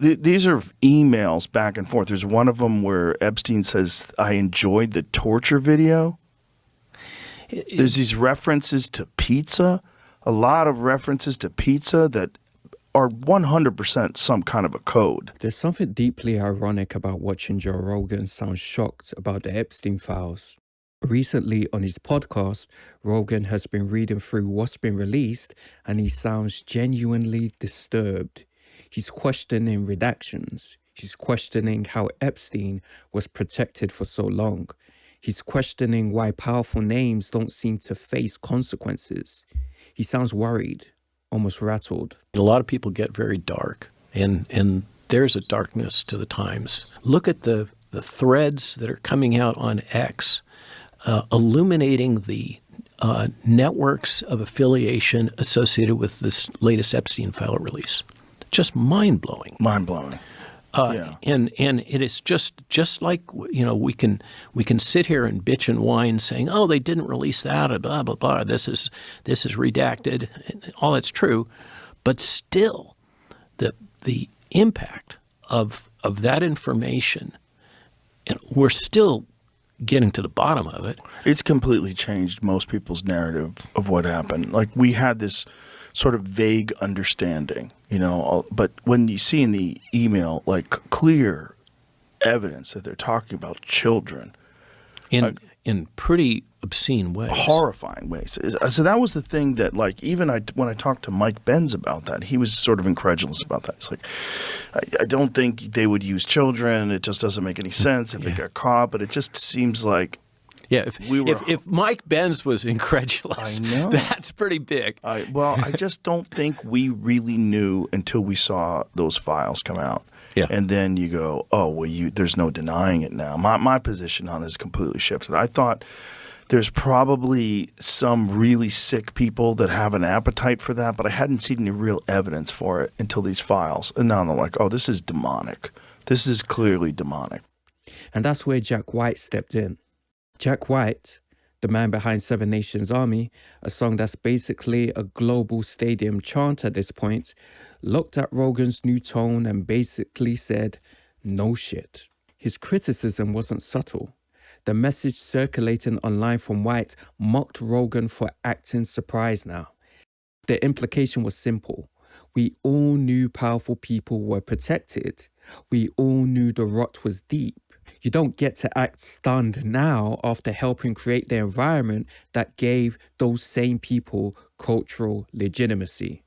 these are emails back and forth. There's one of them where Epstein says, I enjoyed the torture video. There's these references to pizza, a lot of references to pizza that are 100% some kind of a code. There's something deeply ironic about watching Joe Rogan sound shocked about the Epstein files. Recently on his podcast, Rogan has been reading through what's been released and he sounds genuinely disturbed. He's questioning redactions. He's questioning how Epstein was protected for so long. He's questioning why powerful names don't seem to face consequences. He sounds worried, almost rattled. A lot of people get very dark, and there's a darkness to the times. Look at the threads that are coming out on X, illuminating the networks of affiliation associated with this latest Epstein file release. Just mind-blowing. Mind-blowing. Yeah. And it is just like, we can sit here and bitch and whine saying, oh, they didn't release that, or blah blah blah. This is redacted. All that's true, but still, the impact of that information, and we're still getting to the bottom of it. It's completely changed most people's narrative of what happened. Like, we had this sort of vague understanding, but when you see in the email, like, clear evidence that they're talking about children in pretty obscene ways, horrifying ways. So that was the thing that, like, even when I talked to Mike Benz about that, he was sort of incredulous about that. It's like, I don't think they would use children. It just doesn't make any sense if they got caught. But it just seems like, if Mike Benz was incredulous, that's pretty big. I just don't think we really knew until we saw those files come out. Yeah. And then you go, oh, well, there's no denying it now. My position on it is completely shifted. I thought there's probably some really sick people that have an appetite for that, but I hadn't seen any real evidence for it until these files. And now they're like, oh, this is demonic. This is clearly demonic. And that's where Jack White stepped in. Jack White, the man behind Seven Nations Army, a song that's basically a global stadium chant at this point, looked at Rogan's new tone and basically said, no shit. His criticism wasn't subtle. The message circulating online from White mocked Rogan for acting surprised now. The implication was simple. We all knew powerful people were protected. We all knew the rot was deep. You don't get to act stunned now after helping create the environment that gave those same people cultural legitimacy.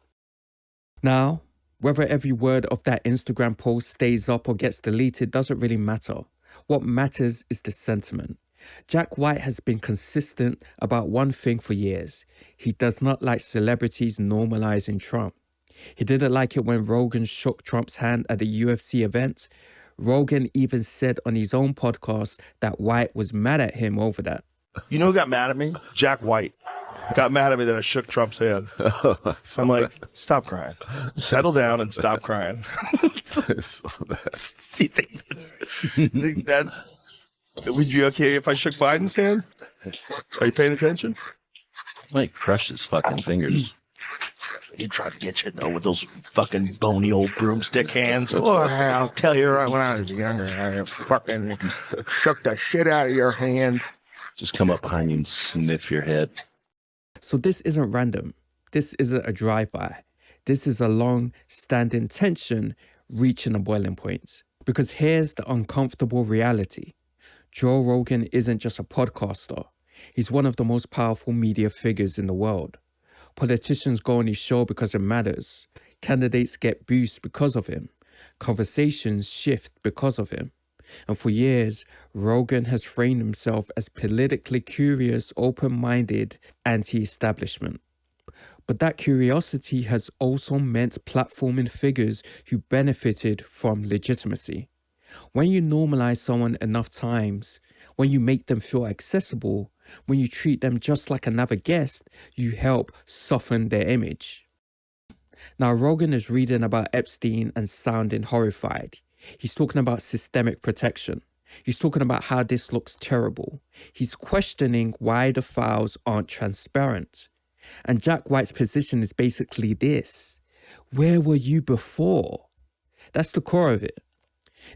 Now, whether every word of that Instagram post stays up or gets deleted doesn't really matter. What matters is the sentiment. Jack White has been consistent about one thing for years. He does not like celebrities normalizing Trump. He didn't like it when Rogan shook Trump's hand at the UFC event. Rogan even said on his own podcast that White was mad at him over that. You know who got mad at me? Jack White. Got mad at me that I shook Trump's hand. I'm like, stop crying. Settle down and stop crying. think that's... Would you be okay if I shook Biden's hand? Are you paying attention? Might crush his fucking fingers. He tried to get you, though, with those fucking bony old broomstick hands. Oh, I'll tell you right, when I was younger, I fucking shook the shit out of your hand. Just come up behind you and sniff your head. So this isn't random. This isn't a drive-by. This is a long-standing tension reaching a boiling point. Because here's the uncomfortable reality. Joe Rogan isn't just a podcaster. He's one of the most powerful media figures in the world. Politicians go on his show because it matters. Candidates get boosts because of him. Conversations shift because of him. And for years, Rogan has framed himself as politically curious, open-minded, anti-establishment. But that curiosity has also meant platforming figures who benefited from legitimacy. When you normalize someone enough times, when you make them feel accessible, when you treat them just like another guest, you help soften their image. Now, Rogan is reading about Epstein and sounding horrified. He's talking about systemic protection. He's talking about how this looks terrible. He's questioning why the files aren't transparent. And Jack White's position is basically this. Where were you before? That's the core of it.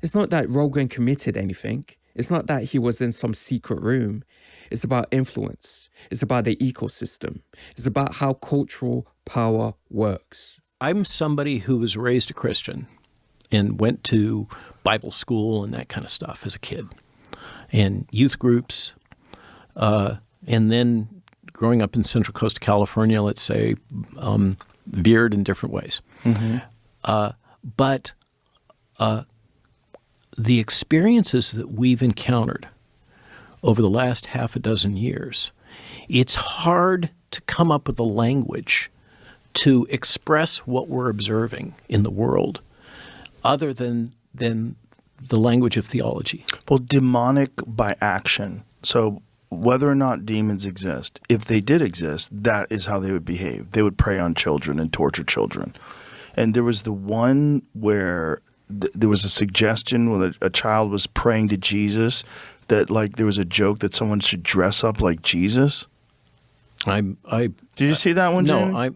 It's not that Rogan committed anything. It's not that he was in some secret room. It's about influence. It's about the ecosystem. It's about how cultural power works. I'm somebody who was raised a Christian and went to Bible school and that kind of stuff as a kid, and youth groups, and then growing up in Central Coast of California, let's say, veered in different ways. But the experiences that we've encountered over the last half a dozen years, it's hard to come up with a language to express what we're observing in the world other than the language of theology. Well, demonic by action. So whether or not demons exist, if they did exist, that is how they would behave. They would prey on children and torture children. And there was the one where there was a suggestion when a child was praying to Jesus that, like, there was a joke that someone should dress up like Jesus. Did you see that one, Jamie? No,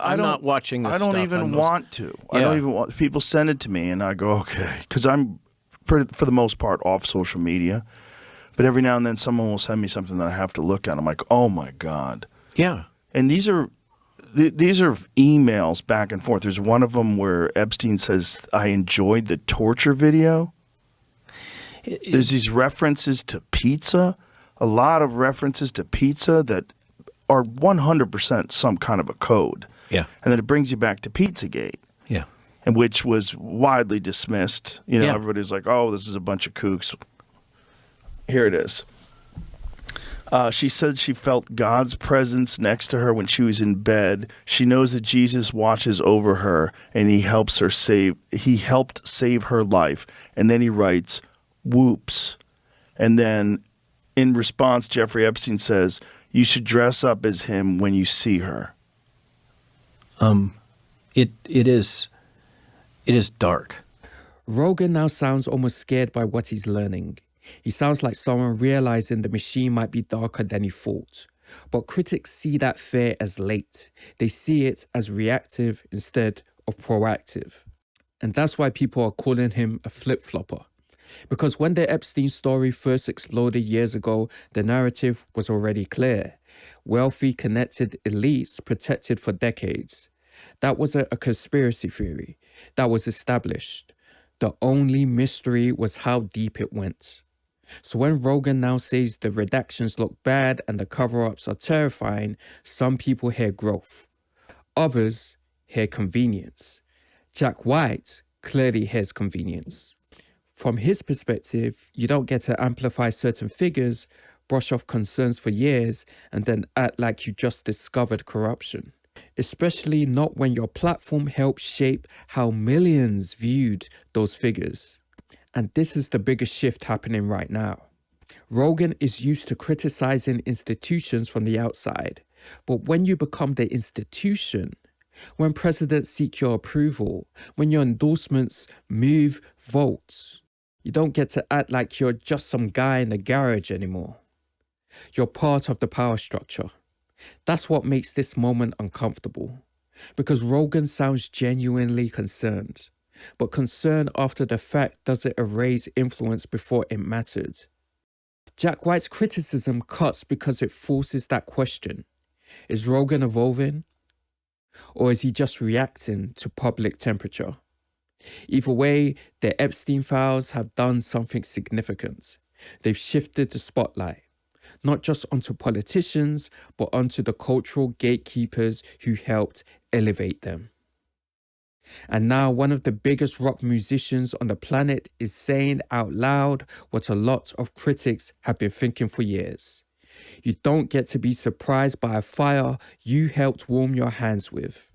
I'm not watching this I don't stuff. even want to. Yeah. I don't even want. People send it to me, and I go, okay, because I'm, for the most part, off social media. But every now and then, someone will send me something that I have to look at. I'm like, oh my God. Yeah. And these are emails back and forth. There's one of them where Epstein says, "I enjoyed the torture video." There's these references to pizza, a lot of references to pizza that are 100% some kind of a code. Yeah. And then it brings you back to Pizzagate. Yeah. And which was widely dismissed. You know, Yeah. Everybody's like, oh, this is a bunch of kooks. Here it is. She said she felt God's presence next to her when she was in bed. She knows that Jesus watches over her and he helped save her life. And then he writes, whoops. And then in response, Jeffrey Epstein says, you should dress up as him when you see her. It is dark. Rogan now sounds almost scared by what he's learning. He sounds like someone realizing the machine might be darker than he thought. But critics see that fear as late. They see it as reactive instead of proactive. And that's why people are calling him a flip-flopper. Because when the Epstein story first exploded years ago, the narrative was already clear. Wealthy, connected elites protected for decades. That was a conspiracy theory. That was established. The only mystery was how deep it went. So when Rogan now says the redactions look bad and the cover-ups are terrifying, some people hear growth. Others hear convenience. Jack White clearly hears convenience. From his perspective, you don't get to amplify certain figures, brush off concerns for years, and then act like you just discovered corruption. Especially not when your platform helped shape how millions viewed those figures. And this is the biggest shift happening right now. Rogan is used to criticizing institutions from the outside. But when you become the institution, when presidents seek your approval, when your endorsements move votes, you don't get to act like you're just some guy in the garage anymore. You're part of the power structure. That's what makes this moment uncomfortable. Because Rogan sounds genuinely concerned. But concern after the fact doesn't erase influence before it mattered. Jack White's criticism cuts because it forces that question. Is Rogan evolving? Or is he just reacting to public temperature? Either way, the Epstein files have done something significant. They've shifted the spotlight, not just onto politicians, but onto the cultural gatekeepers who helped elevate them. And now one of the biggest rock musicians on the planet is saying out loud what a lot of critics have been thinking for years. You don't get to be surprised by a fire you helped warm your hands with.